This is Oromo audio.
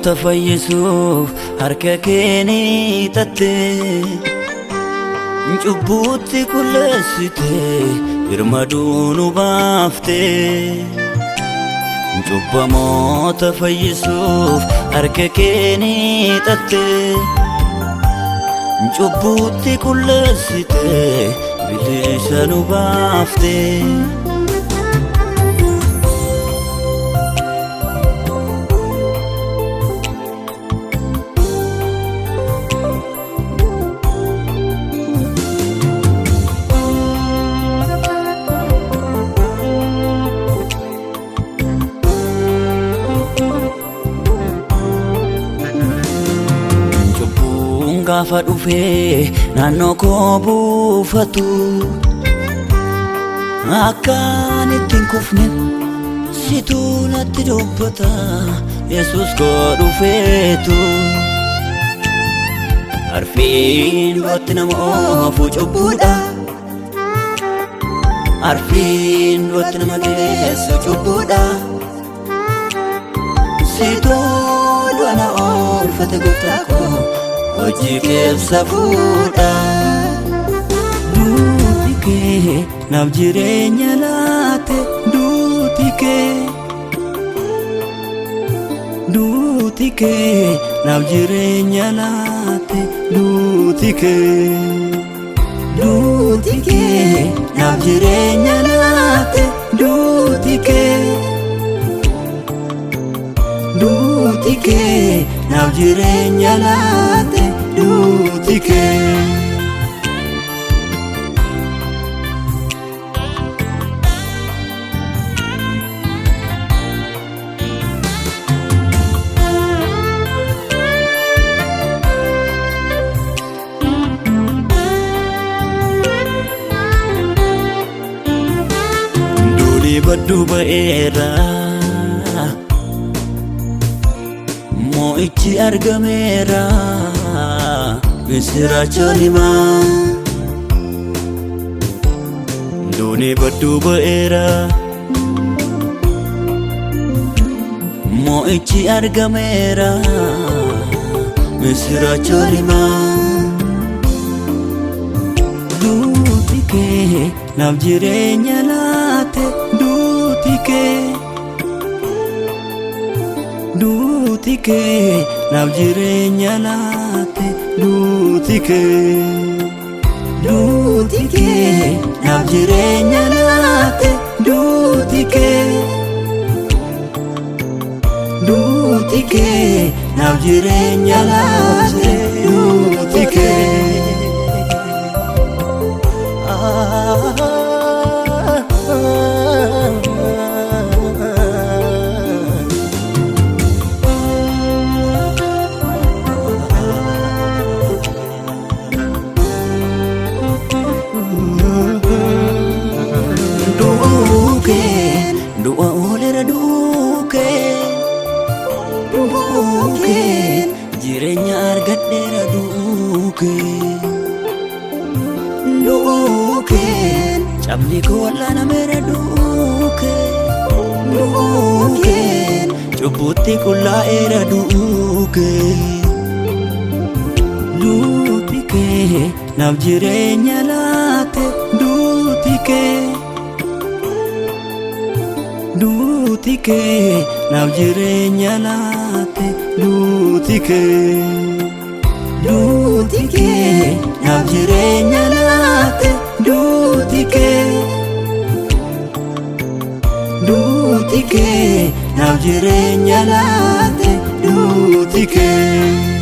Namoota fayyisuuf harka kee ni hiixatte, cubbuutti qulleessite, birmaduu nu baafte. Cubbamoota fayyisuuf harka kee ni hiixatte, cubbuutti qulleessite, bilisa nu baafte. Gaafa dhufee naannoo koo buufatu, akkaan ittiin kufne situu natti dubbata. Yesuus koo dhufeetu arfiin du'atti nama oofu cubbuudha, arfiin du'atti nama geessu cubbuudha. Situu du'a na oolfate gooftaa koo hojii keessa fuudha. Duuti kee naaf jireenya laate, duuti kee, duuti kee naaf jireenya laate, duuti kee, duuti kee naaf jireenya laate, duuti kee, duuti kee naaf jireenya laate, duuti kee. Duudii badduu ba'eera, mo'ichi argameera, misiraachoon himaa. Duudii badduu ba'eera, mo'ichi argameera, misiraachoon himaa. Duuti kee naaf jireenya laate, duuti kee, duuti kee naaf jireenya laate, duuti kee, duuti kee naaf jireenya laate, duuti kee, duuti kee naaf jireenya laate, duuti kee. Du'a ooleera duukeen, duukeen jireenya argadheera duukeen, duukeen cabni koo wallaanameera duukeen, duukeen cubbuutti qullaa'eera duukeen. Duuti kee naaf jireenya laate, duuti kee, duuti kee naaf jireenya laate, duuti kee, duuti kee naaf jireenya laate, duuti kee, duuti kee naaf jireenya laate, duuti kee.